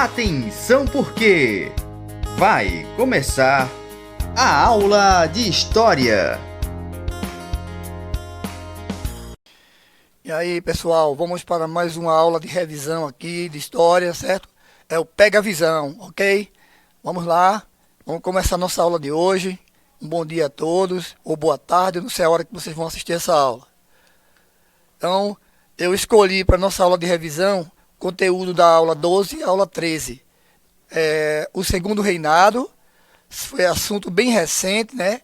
Atenção porque vai começar a aula de História. E aí, pessoal, vamos para mais uma aula de revisão aqui de História, certo? É o Pega a Visão, ok? Vamos lá, vamos começar a nossa aula de hoje. Um bom dia a todos, ou boa tarde, eu não sei a hora que vocês vão assistir essa aula. Então, eu escolhi para a nossa aula de revisão conteúdo da aula 12 e aula 13. O Segundo Reinado, foi assunto bem recente, né?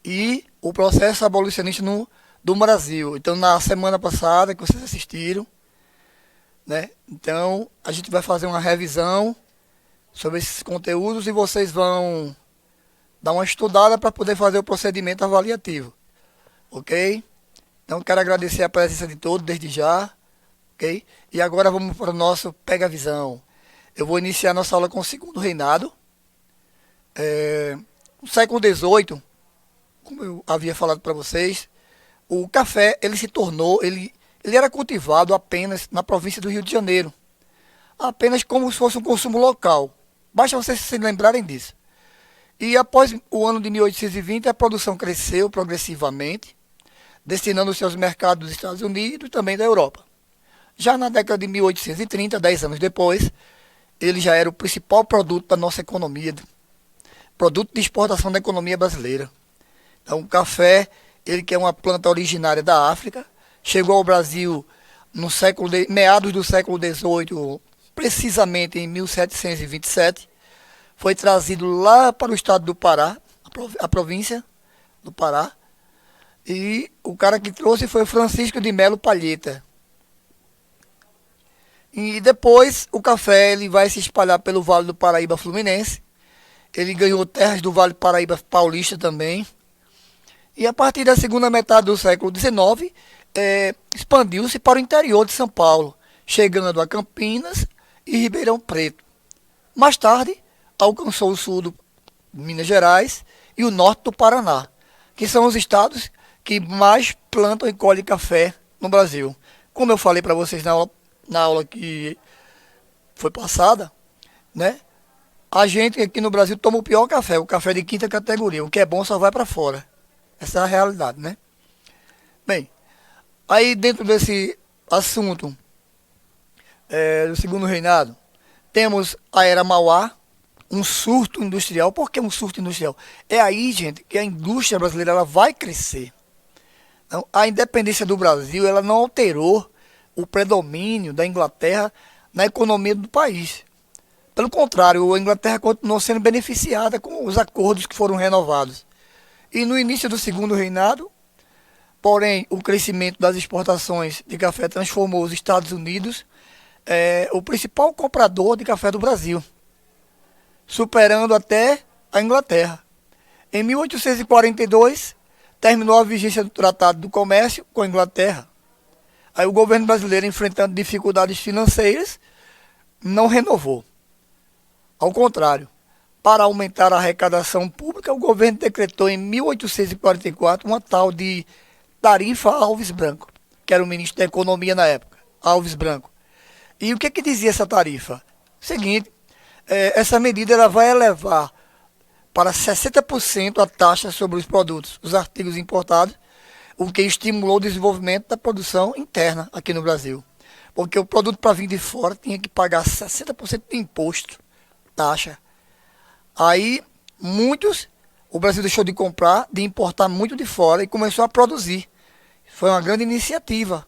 E o processo abolicionista do Brasil. Então, na semana passada que vocês assistiram, né? Então, a gente vai fazer uma revisão sobre esses conteúdos e vocês vão dar uma estudada para poder fazer o procedimento avaliativo, ok? Então, quero agradecer a presença de todos desde já, ok? E agora vamos para o nosso Pega a Visão. Eu vou iniciar nossa aula com o Segundo Reinado. No século XVIII, como eu havia falado para vocês, o café ele era cultivado apenas na província do Rio de Janeiro, apenas como se fosse um consumo local. Basta vocês se lembrarem disso. E após o ano de 1820, a produção cresceu progressivamente, destinando-se aos mercados dos Estados Unidos e também da Europa. Já na década de 1830, 10 anos depois, ele já era o principal produto da nossa economia, produto de exportação da economia brasileira. Então, o café, ele que é uma planta originária da África, chegou ao Brasil no meados do século XVIII, precisamente em 1727, foi trazido lá para o estado do Pará, a província do Pará, e o cara que trouxe foi o Francisco de Melo Palheta. E depois o café ele vai se espalhar pelo Vale do Paraíba Fluminense. Ele ganhou terras do Vale Paraíba Paulista também. E a partir da segunda metade do século XIX, expandiu-se para o interior de São Paulo, chegando a Campinas e Ribeirão Preto. Mais tarde, alcançou o sul de Minas Gerais e o norte do Paraná, que são os estados que mais plantam e colhem café no Brasil. Como eu falei para vocês na aula que foi passada, né? A gente aqui no Brasil toma o pior café, o café de quinta categoria. O que é bom só vai para fora. Essa é a realidade, né? Bem, aí dentro desse assunto do Segundo Reinado, temos a Era Mauá, um surto industrial. Por que um surto industrial? É aí, gente, que a indústria brasileira ela vai crescer. Então, a independência do Brasil ela não alterou o predomínio da Inglaterra na economia do país. Pelo contrário, a Inglaterra continuou sendo beneficiada com os acordos que foram renovados. E no início do Segundo Reinado, porém, o crescimento das exportações de café transformou os Estados Unidos o principal comprador de café do Brasil, superando até a Inglaterra. Em 1842, terminou a vigência do Tratado do Comércio com a Inglaterra. Aí o governo brasileiro, enfrentando dificuldades financeiras, não renovou. Ao contrário, para aumentar a arrecadação pública, o governo decretou em 1844 uma tal de Tarifa Alves Branco, que era o ministro da Economia na época, Alves Branco. E o que dizia essa tarifa? Seguinte, essa medida ela vai elevar para 60% a taxa sobre os produtos, os artigos importados, o que estimulou o desenvolvimento da produção interna aqui no Brasil. Porque o produto para vir de fora tinha que pagar 60% de imposto, taxa. Aí, o Brasil deixou de comprar, de importar muito de fora e começou a produzir. Foi uma grande iniciativa.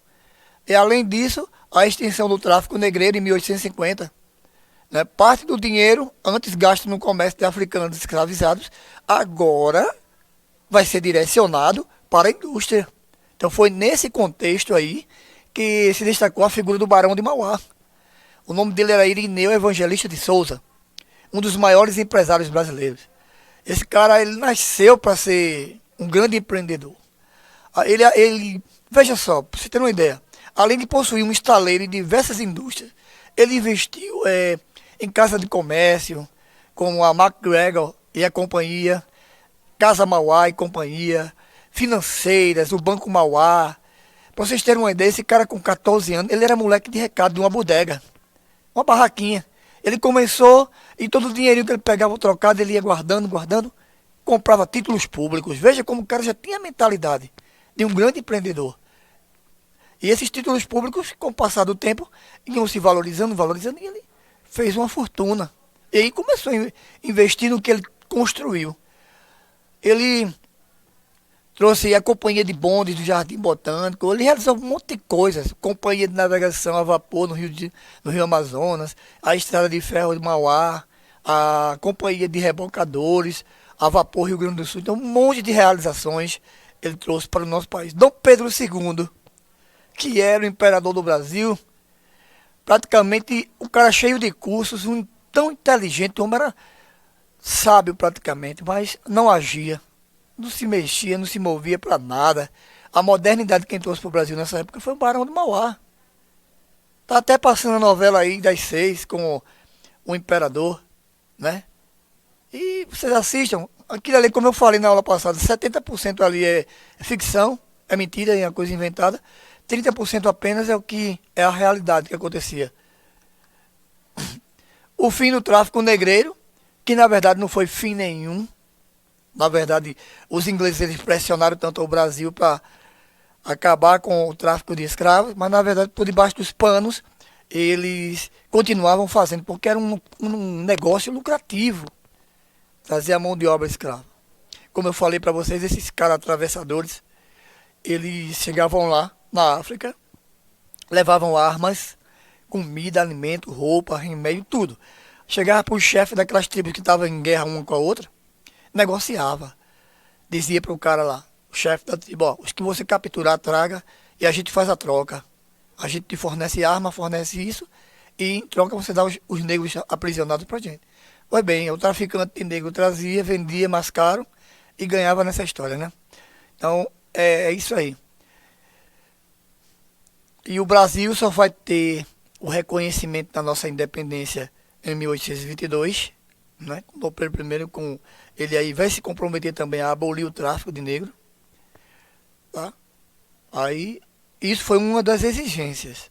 E além disso, a extensão do tráfico negreiro em 1850. Né? Parte do dinheiro, antes gasto no comércio de africanos escravizados, agora vai ser direcionado para a indústria. Então foi nesse contexto aí que se destacou a figura do Barão de Mauá. O nome dele era Irineu Evangelista de Souza, um dos maiores empresários brasileiros. Esse cara ele nasceu para ser um grande empreendedor. Veja só, para você ter uma ideia, além de possuir um estaleiro em diversas indústrias, ele investiu em casa de comércio, como a MacGregor e a companhia, Casa Mauá e companhia, financeiras, o Banco Mauá. Para vocês terem uma ideia, esse cara com 14 anos, ele era moleque de recado de uma bodega, uma barraquinha. Ele começou e todo o dinheirinho que ele pegava o trocado, ele ia guardando, guardando, comprava títulos públicos. Veja como o cara já tinha a mentalidade de um grande empreendedor. E esses títulos públicos, com o passar do tempo, iam se valorizando, valorizando, e ele fez uma fortuna. E aí começou a investir no que ele construiu. Ele trouxe a companhia de bondes do Jardim Botânico, ele realizou um monte de coisas. Companhia de navegação a vapor no Rio Amazonas, a estrada de ferro de Mauá, a companhia de rebocadores, a vapor Rio Grande do Sul. Então, um monte de realizações ele trouxe para o nosso país. Dom Pedro II, que era o imperador do Brasil, praticamente um cara cheio de cursos, um tão inteligente, o homem era sábio praticamente, mas não agia, não se mexia, não se movia para nada. A modernidade que quem trouxe para o Brasil nessa época foi o Barão de Mauá. Tá até passando a novela aí das 6 com o imperador, né? E vocês assistam, aquilo ali, como eu falei na aula passada, 70% ali é ficção, é mentira, é uma coisa inventada. 30% apenas é o que é a realidade que acontecia. O fim do tráfico negreiro, que na verdade não foi fim nenhum. Na verdade, os ingleses eles pressionaram tanto o Brasil para acabar com o tráfico de escravos, mas na verdade, por debaixo dos panos, eles continuavam fazendo, porque era um negócio lucrativo, trazer a mão de obra escrava. Como eu falei para vocês, esses caras atravessadores, eles chegavam lá na África, levavam armas, comida, alimento, roupa, remédio, tudo. Chegava para o chefe daquelas tribos que estavam em guerra uma com a outra, negociava. Dizia para o cara lá, o chefe da tribo, ó, os que você capturar, traga e a gente faz a troca. A gente te fornece arma, fornece isso e em troca você dá os negros aprisionados para a gente. Pois bem, o traficante de negro trazia, vendia mais caro e ganhava nessa história, né? Então, é isso aí. E o Brasil só vai ter o reconhecimento da nossa independência em 1822, né? Com Dom Pedro I, com ele aí vai se comprometer também a abolir o tráfico de negro, tá? Aí isso foi uma das exigências,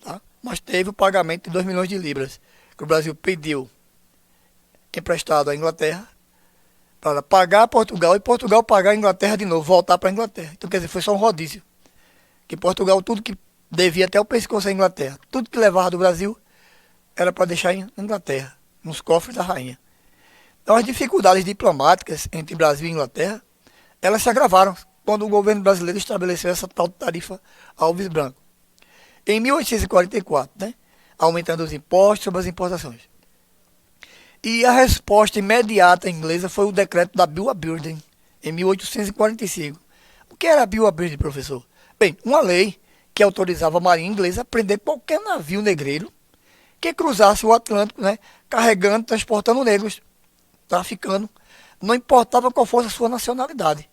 tá? Mas teve o pagamento de 2 milhões de libras que o Brasil pediu emprestado à Inglaterra para pagar a Portugal e Portugal pagar a Inglaterra de novo, voltar para a Inglaterra. Então, quer dizer, foi só um rodízio. Que Portugal, tudo que devia até o pescoço à Inglaterra, tudo que levava do Brasil era para deixar em Inglaterra, nos cofres da rainha. Então, as dificuldades diplomáticas entre Brasil e Inglaterra, elas se agravaram quando o governo brasileiro estabeleceu essa tal tarifa Alves Branco. Em 1844, né, aumentando os impostos sobre as importações. E a resposta imediata inglesa foi o decreto da Bill of Burden, em 1845. O que era a Bill of Burden, professor? Bem, uma lei que autorizava a marinha inglesa a prender qualquer navio negreiro que cruzasse o Atlântico, né, carregando, transportando negros, traficando, não importava qual fosse a sua nacionalidade.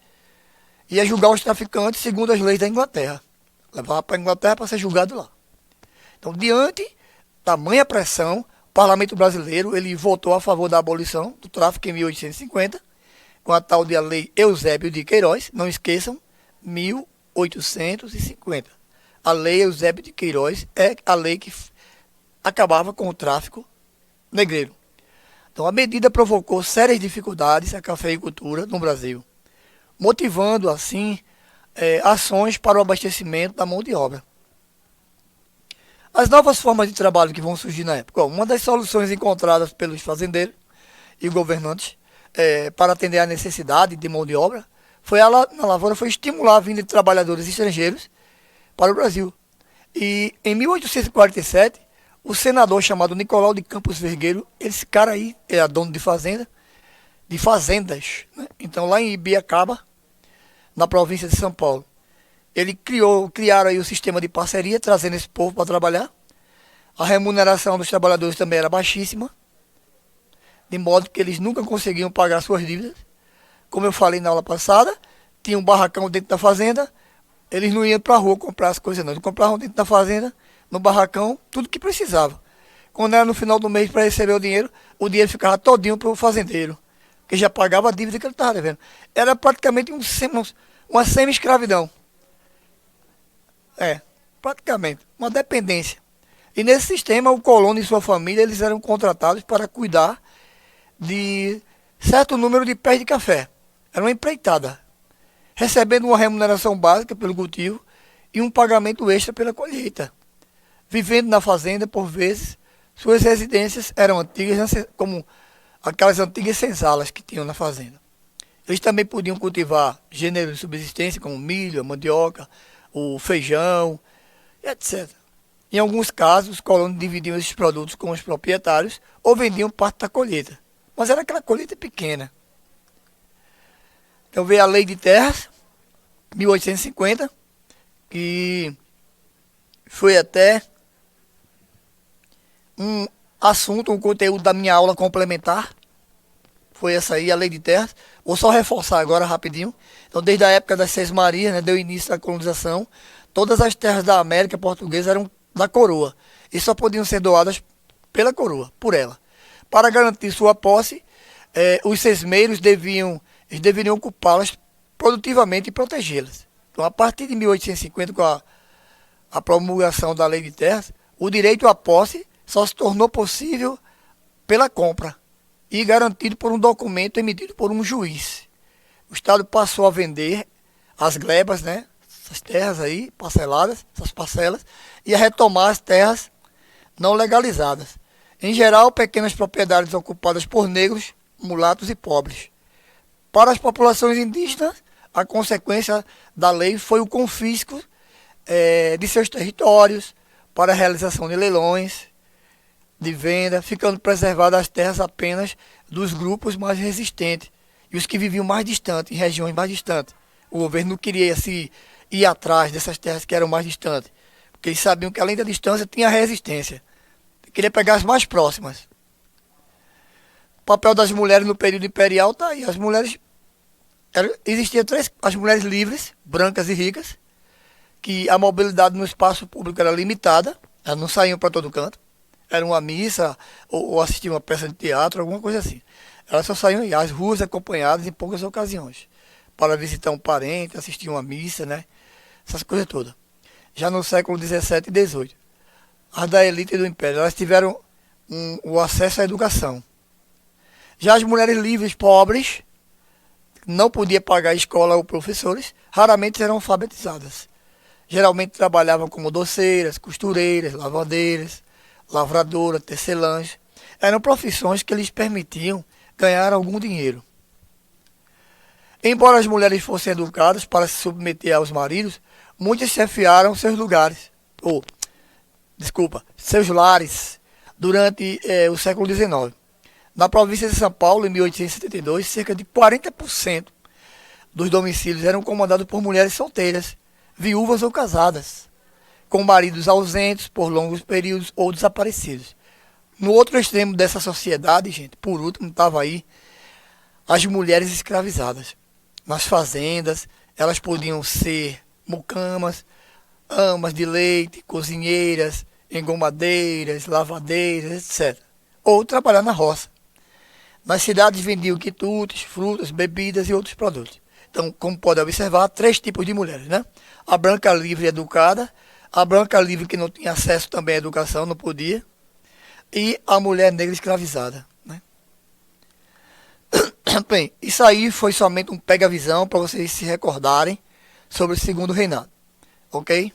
Ia julgar os traficantes segundo as leis da Inglaterra. Levava para a Inglaterra para ser julgado lá. Então, diante da tamanha pressão, o Parlamento brasileiro ele votou a favor da abolição do tráfico em 1850, com a tal de a Lei Eusébio de Queiroz, não esqueçam, 1850. A Lei Eusébio de Queiroz é a lei que acabava com o tráfico negreiro. Então, a medida provocou sérias dificuldades à cafeicultura no Brasil, motivando, assim, ações para o abastecimento da mão de obra. As novas formas de trabalho que vão surgir na época. Uma das soluções encontradas pelos fazendeiros e governantes para atender à necessidade de mão de obra na lavoura foi estimular a vinda de trabalhadores estrangeiros para o Brasil. E em 1847, o senador chamado Nicolau de Campos Vergueiro, esse cara aí era dono de fazendas, né? Então lá em Ibiacaba, na província de São Paulo, ele criaram aí o sistema de parceria, trazendo esse povo para trabalhar. A remuneração dos trabalhadores também era baixíssima, de modo que eles nunca conseguiam pagar suas dívidas. Como eu falei na aula passada, tinha um barracão dentro da fazenda, eles não iam para a rua comprar as coisas não, eles compravam dentro da fazenda, no barracão, tudo que precisava. Quando era no final do mês para receber o dinheiro ficava todinho para o fazendeiro, que já pagava a dívida que ele estava devendo. Era praticamente uma semi-escravidão. Praticamente, uma dependência. E nesse sistema, o colono e sua família eles eram contratados para cuidar de certo número de pés de café. Era uma empreitada, recebendo uma remuneração básica pelo cultivo e um pagamento extra pela colheita. Vivendo na fazenda, por vezes, suas residências eram antigas, como aquelas antigas senzalas que tinham na fazenda. Eles também podiam cultivar gêneros de subsistência, como milho, a mandioca, o feijão, etc. Em alguns casos, os colonos dividiam esses produtos com os proprietários ou vendiam parte da colheita. Mas era aquela colheita pequena. Então veio a Lei de Terras, 1850, que foi até um assunto, um conteúdo da minha aula complementar. Foi essa aí, a Lei de Terras. Vou só reforçar agora rapidinho. Então, desde a época das Seis Marias, né, deu início à colonização, todas as terras da América Portuguesa eram da coroa e só podiam ser doadas pela coroa, por ela. Para garantir sua posse, os sesmeiros deveriam ocupá-las produtivamente e protegê-las. Então, a partir de 1850, com a promulgação da Lei de Terras, o direito à posse só se tornou possível pela compra e garantido por um documento emitido por um juiz. O Estado passou a vender as glebas, né, essas terras aí, parceladas, essas parcelas, e a retomar as terras não legalizadas. Em geral, pequenas propriedades ocupadas por negros, mulatos e pobres. Para as populações indígenas, a consequência da lei foi o confisco de seus territórios para a realização de leilões, de venda, ficando preservadas as terras apenas dos grupos mais resistentes e os que viviam mais distantes, em regiões mais distantes. O governo não queria ir atrás dessas terras que eram mais distantes, porque eles sabiam que além da distância tinha a resistência. Queria pegar as mais próximas. O papel das mulheres no período imperial está aí. As mulheres existiam as mulheres livres, brancas e ricas, que a mobilidade no espaço público era limitada, elas não saíam para todo canto. Era uma missa ou assistiam uma peça de teatro, alguma coisa assim. Elas só saíam às ruas acompanhadas em poucas ocasiões, para visitar um parente, assistir uma missa, né? Essas coisas todas. Já no século XVII e XVIII, as da elite do império, elas tiveram o acesso à educação. Já as mulheres livres, pobres, não podiam pagar escola ou professores, raramente eram alfabetizadas. Geralmente trabalhavam como doceiras, costureiras, lavadeiras, lavradoras, tecelãs. Eram profissões que lhes permitiam ganhar algum dinheiro. Embora as mulheres fossem educadas para se submeter aos maridos, muitas chefiaram seus lares durante o século XIX. Na província de São Paulo, em 1872, cerca de 40% dos domicílios eram comandados por mulheres solteiras, viúvas ou casadas, com maridos ausentes por longos períodos ou desaparecidos. No outro extremo dessa sociedade, gente, por último, estava aí as mulheres escravizadas. Nas fazendas, elas podiam ser mucamas, amas de leite, cozinheiras, engomadeiras, lavadeiras, etc. Ou trabalhar na roça. Nas cidades vendiam quitutes, frutas, bebidas e outros produtos. Então, como pode observar, 3 tipos de mulheres, né? A branca livre e educada, a branca livre que não tinha acesso também à educação, não podia, e a mulher negra escravizada, né? Bem, isso aí foi somente um pega-visão para vocês se recordarem sobre o segundo reinado, ok?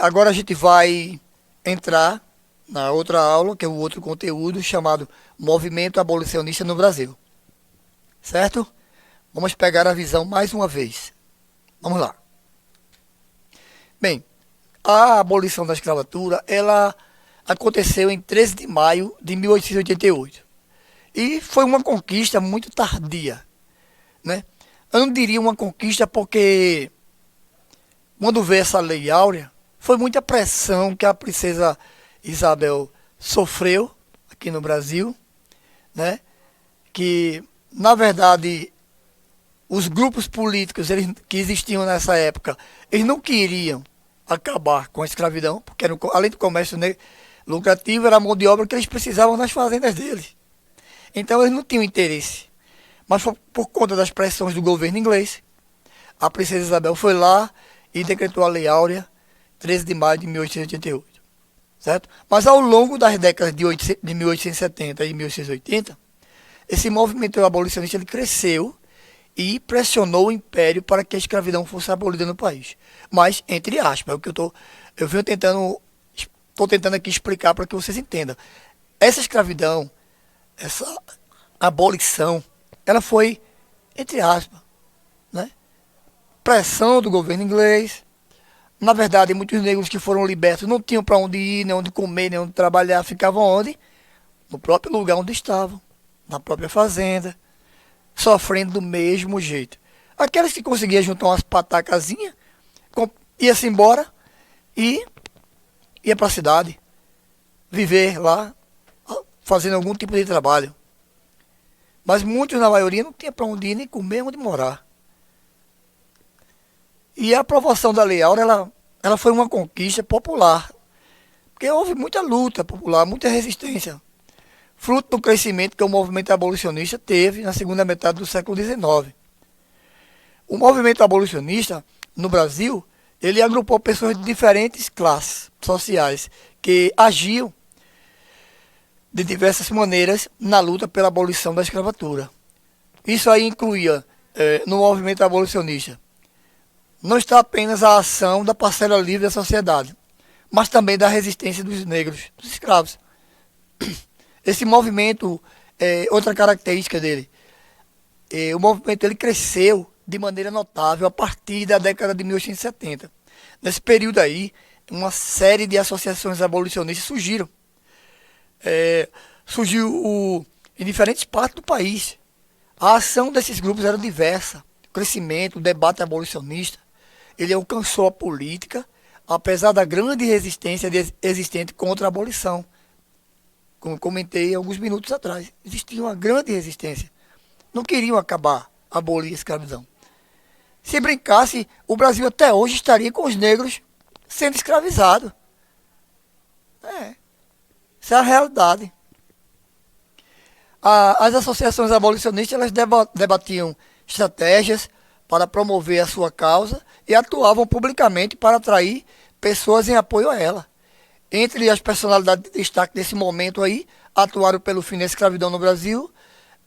Agora a gente vai entrar na outra aula, que é o outro conteúdo, chamado Movimento Abolicionista no Brasil. Certo? Vamos pegar a visão mais uma vez. Vamos lá. Bem, a abolição da escravatura, ela aconteceu em 13 de maio de 1888. E foi uma conquista muito tardia, né? Eu não diria uma conquista porque, quando veio essa Lei Áurea, foi muita pressão que a princesa Isabel sofreu aqui no Brasil, né? Que, na verdade, os grupos políticos que existiam nessa época, eles não queriam acabar com a escravidão, porque além do comércio lucrativo, era a mão de obra que eles precisavam nas fazendas deles. Então eles não tinham interesse. Mas por conta das pressões do governo inglês, a princesa Isabel foi lá e decretou a Lei Áurea, 13 de maio de 1888. certo? Mas ao longo das décadas de 1870 e 1880, esse movimento abolicionista ele cresceu e pressionou o império para que a escravidão fosse abolida no país. Mas, entre aspas, é o que eu venho estou tentando aqui explicar para que vocês entendam. Essa escravidão, essa abolição, ela foi, entre aspas, né? Pressão do governo inglês. Na verdade, muitos negros que foram libertos não tinham para onde ir, nem onde comer, nem onde trabalhar, ficavam onde? No próprio lugar onde estavam, na própria fazenda, sofrendo do mesmo jeito. Aqueles que conseguiam juntar umas patacazinhas, ia-se embora e ia para a cidade, viver lá, fazendo algum tipo de trabalho. Mas muitos, na maioria, não tinham para onde ir, nem comer, onde morar. E a aprovação da Lei Áurea, ela foi uma conquista popular, porque houve muita luta popular, muita resistência, fruto do crescimento que o movimento abolicionista teve na segunda metade do século XIX. O movimento abolicionista, no Brasil, ele agrupou pessoas de diferentes classes sociais que agiam de diversas maneiras na luta pela abolição da escravatura. Isso aí incluía, no movimento abolicionista, não está apenas a ação da parcela livre da sociedade, mas também da resistência dos negros, dos escravos. Esse movimento, outra característica dele, o movimento ele cresceu de maneira notável a partir da década de 1870. Nesse período aí, uma série de associações abolicionistas surgiram. Surgiu em diferentes partes do país. A ação desses grupos era diversa. O crescimento, o debate abolicionista, ele alcançou a política, apesar da grande resistência existente contra a abolição. Como comentei alguns minutos atrás, existia uma grande resistência. Não queriam abolir a escravidão. Se brincasse, o Brasil até hoje estaria com os negros sendo escravizados. Essa é a realidade. As associações abolicionistas elas debatiam estratégias para promover a sua causa e atuavam publicamente para atrair pessoas em apoio a ela. Entre as personalidades de destaque desse momento aí, atuaram pelo fim da escravidão no Brasil,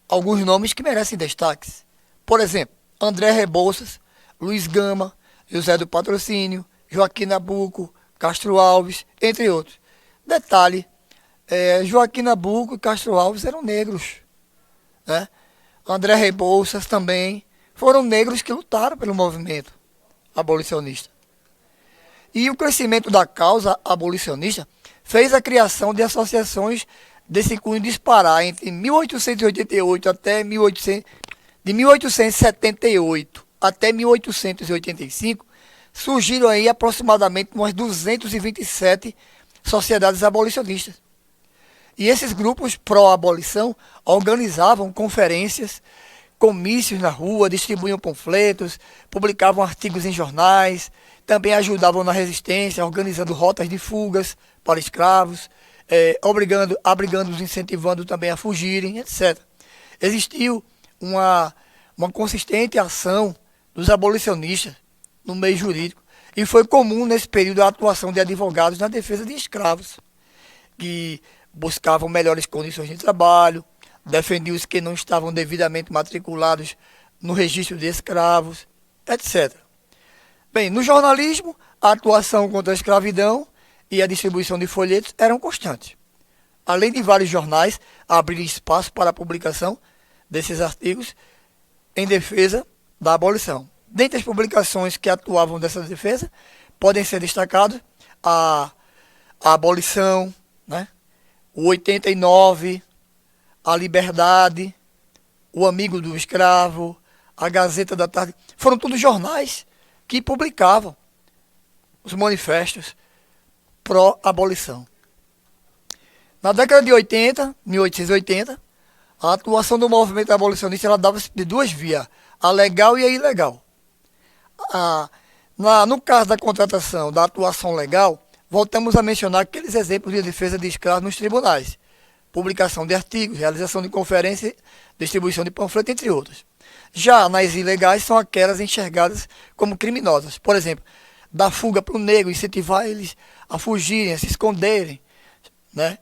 alguns nomes que merecem destaques. Por exemplo, André Rebouças, Luiz Gama, José do Patrocínio, Joaquim Nabuco, Castro Alves, entre outros. Detalhe, Joaquim Nabuco e Castro Alves eram negros. Né? André Rebouças também foram negros que lutaram pelo movimento abolicionista. E o crescimento da causa abolicionista fez a criação de associações desse cunho disparar entre 1888 até de 1878 até 1885, surgiram aí aproximadamente umas 227 sociedades abolicionistas. E esses grupos pró-abolição organizavam conferências, comícios na rua, distribuíam panfletos, publicavam artigos em jornais, também ajudavam na resistência, organizando rotas de fugas para escravos, abrigando-os, incentivando também a fugirem, etc. Existiu uma consistente ação dos abolicionistas no meio jurídico, e foi comum nesse período a atuação de advogados na defesa de escravos, que buscavam melhores condições de trabalho, defendiam os que não estavam devidamente matriculados no registro de escravos, etc. Bem, no jornalismo, a atuação contra a escravidão e a distribuição de folhetos eram constantes. Além de vários jornais abrirem espaço para a publicação desses artigos em defesa da abolição. Dentre as publicações que atuavam dessa defesa, podem ser destacados a Abolição, né? O 89, a Liberdade, o Amigo do Escravo, a Gazeta da Tarde. Foram todos jornais que publicavam os manifestos pró-abolição. Na década de 80, 1880, a atuação do movimento abolicionista ela dava-se de duas vias, a legal e a ilegal. No caso da contratação, da atuação legal, voltamos a mencionar aqueles exemplos de defesa de escravos nos tribunais, publicação de artigos, realização de conferências, distribuição de panfletos, entre outras. Já nas ilegais são aquelas enxergadas como criminosas. Por exemplo, dar fuga para o negro, incentivar eles a fugirem, a se esconderem, né?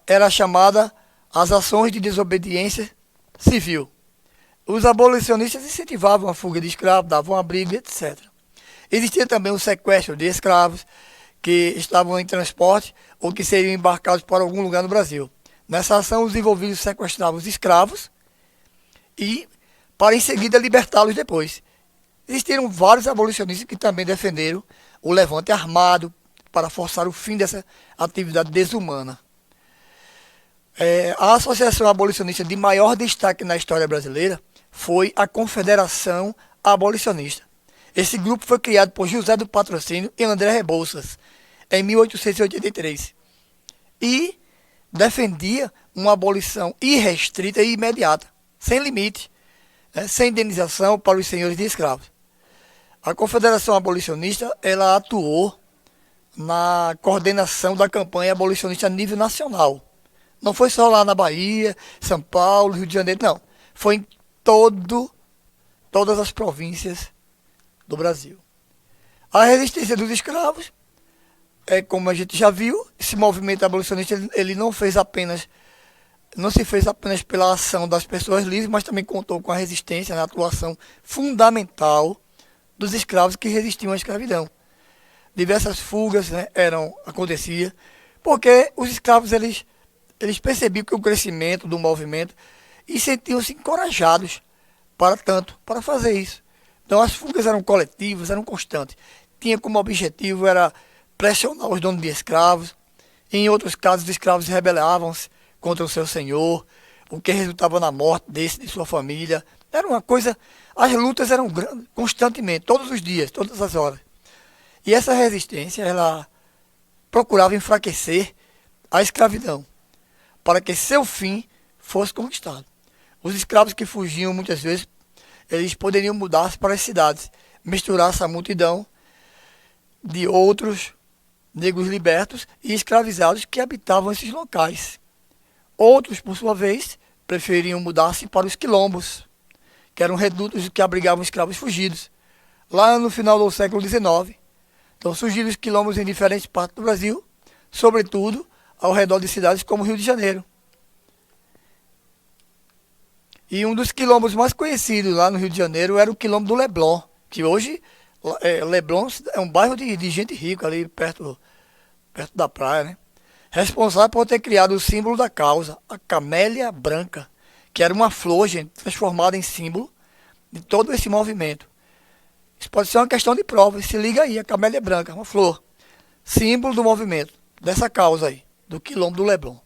Era chamada as ações de desobediência civil. Os abolicionistas incentivavam a fuga de escravos, davam abrigo, etc. Existia também o sequestro de escravos que estavam em transporte ou que seriam embarcados para algum lugar no Brasil. Nessa ação, os envolvidos sequestravam os escravos e para em seguida libertá-los depois. Existiram vários abolicionistas que também defenderam o levante armado para forçar o fim dessa atividade desumana. A associação abolicionista de maior destaque na história brasileira foi a Confederação Abolicionista. Esse grupo foi criado por José do Patrocínio e André Rebouças em 1883 e defendia uma abolição irrestrita e imediata, sem limite, sem indenização para os senhores de escravos. A Confederação Abolicionista ela atuou na coordenação da campanha abolicionista a nível nacional. Não foi só lá na Bahia, São Paulo, Rio de Janeiro, não. Foi em todas as províncias do Brasil. A resistência dos escravos, como a gente já viu, esse movimento abolicionista ele não se fez apenas pela ação das pessoas livres, mas também contou com a resistência, a atuação fundamental dos escravos que resistiam à escravidão. Diversas fugas, né, aconteciam, porque os escravos eles percebiam que o crescimento do movimento e sentiam-se encorajados para fazer isso. Então as fugas eram coletivas, eram constantes. Tinha como objetivo era pressionar os donos de escravos. Em outros casos, os escravos rebelavam-se contra o seu senhor, o que resultava na morte de sua família. Era uma coisa, as lutas eram grandes, constantemente, todos os dias, todas as horas. E essa resistência, ela procurava enfraquecer a escravidão, para que seu fim fosse conquistado. Os escravos que fugiam, muitas vezes, eles poderiam mudar-se para as cidades, misturar-se à multidão de outros negros libertos e escravizados que habitavam esses locais. Outros, por sua vez, preferiam mudar-se para os quilombos, que eram redutos que abrigavam escravos fugidos. Lá no final do século XIX, então surgiram os quilombos em diferentes partes do Brasil, sobretudo ao redor de cidades como Rio de Janeiro. E um dos quilombos mais conhecidos lá no Rio de Janeiro era o quilombo do Leblon, que hoje Leblon é um bairro de gente rica ali perto da praia, né? Responsável por ter criado o símbolo da causa, a camélia branca, que era uma flor, gente, transformada em símbolo de todo esse movimento. Isso pode ser uma questão de prova. Se liga aí, a camélia branca, uma flor, símbolo do movimento, dessa causa aí, do quilombo do Leblon.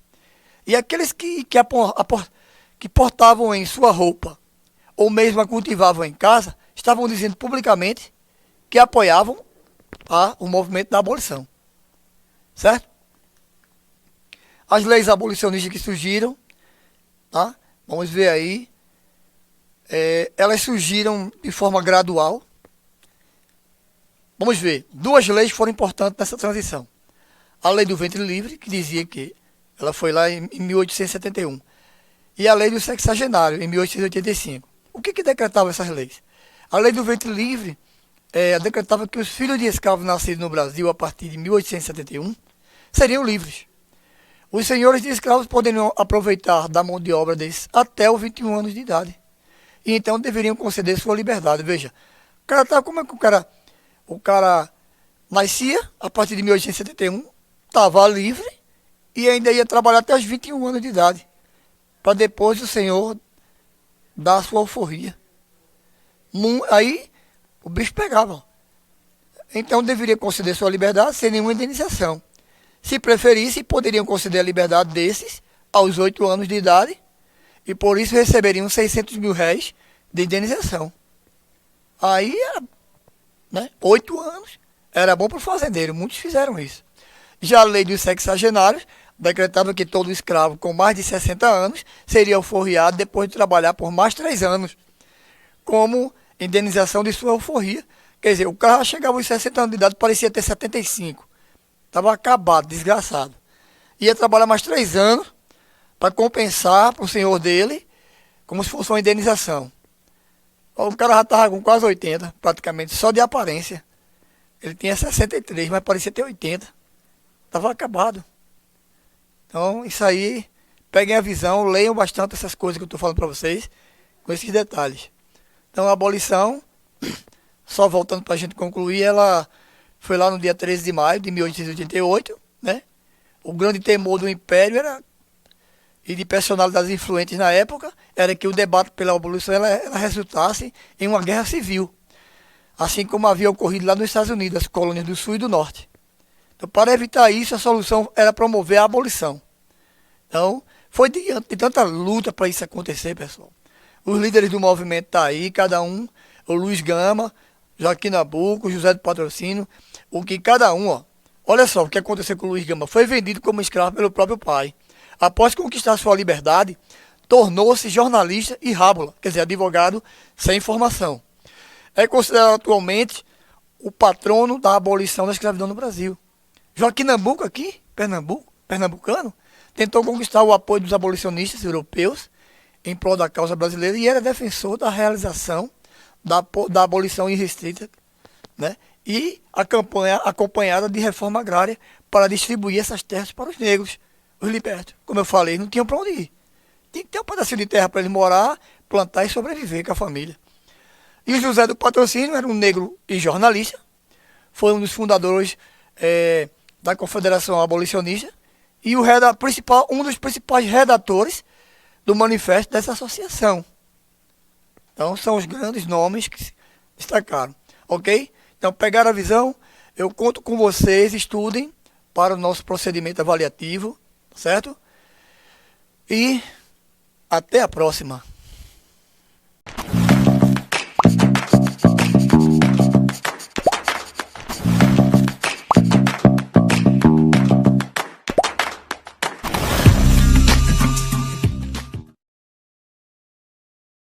E aqueles que portavam em sua roupa, ou mesmo a cultivavam em casa, estavam dizendo publicamente que apoiavam o movimento da abolição. Certo? As leis abolicionistas que surgiram, tá? Vamos ver aí, elas surgiram de forma gradual. Vamos ver, duas leis foram importantes nessa transição. A lei do ventre livre, que dizia que ela foi lá em 1871, e a lei do sexagenário, em 1885. O que decretava essas leis? A lei do ventre livre decretava que os filhos de escravos nascidos no Brasil a partir de 1871 seriam livres. Os senhores de escravos poderiam aproveitar da mão de obra deles até os 21 anos de idade. E então deveriam conceder sua liberdade. Veja, como é que o cara nascia a partir de 1871, estava livre e ainda ia trabalhar até os 21 anos de idade, para depois o senhor dar a sua alforria. Aí o bicho pegava. Então deveria conceder sua liberdade sem nenhuma indenização. Se preferisse, poderiam conceder a liberdade desses aos 8 anos de idade e por isso receberiam 600 mil réis de indenização. Aí era, né, 8 anos, era bom para o fazendeiro, muitos fizeram isso. Já a lei dos sexagenários decretava que todo escravo com mais de 60 anos seria alforriado depois de trabalhar por mais 3 anos, como indenização de sua alforria. Quer dizer, o cara chegava aos 60 anos de idade, parecia ter 75. Estava acabado, desgraçado. Ia trabalhar mais 3 anos para compensar para o senhor dele, como se fosse uma indenização. O cara já estava com quase 80, praticamente, só de aparência. Ele tinha 63, mas parecia ter 80. Estava acabado. Então, isso aí, peguem a visão, leiam bastante essas coisas que eu estou falando para vocês, com esses detalhes. Então, a abolição, só voltando para a gente concluir, ela foi lá no dia 13 de maio de 1888, né? O grande temor do Império era, e de personalidades influentes na época, era que o debate pela abolição ela resultasse em uma guerra civil, assim como havia ocorrido lá nos Estados Unidos, as colônias do Sul e do Norte. Então, para evitar isso, a solução era promover a abolição. Então, foi diante de tanta luta para isso acontecer, pessoal. Os líderes do movimento estão aí, cada um, o Luiz Gama, Joaquim Nabuco, José do Patrocínio, o que cada um, ó. Olha só o que aconteceu com o Luiz Gama. Foi vendido como escravo pelo próprio pai. Após conquistar sua liberdade, tornou-se jornalista e rábula, quer dizer, advogado sem formação. É considerado atualmente o patrono da abolição da escravidão no Brasil. Joaquim Nabuco aqui, pernambucano, tentou conquistar o apoio dos abolicionistas europeus em prol da causa brasileira e era defensor da realização da abolição irrestrita, né? E a campanha acompanhada de reforma agrária para distribuir essas terras para os negros, os libertos. Como eu falei, não tinham para onde ir. Tinha que ter um pedacinho de terra para eles morar, plantar e sobreviver com a família. E o José do Patrocínio era um negro e jornalista, foi um dos fundadores da Confederação Abolicionista e um dos principais redatores do manifesto dessa associação. Então, são os grandes nomes que se destacaram, ok? Então, pegaram a visão, eu conto com vocês, estudem para o nosso procedimento avaliativo, certo? E até a próxima.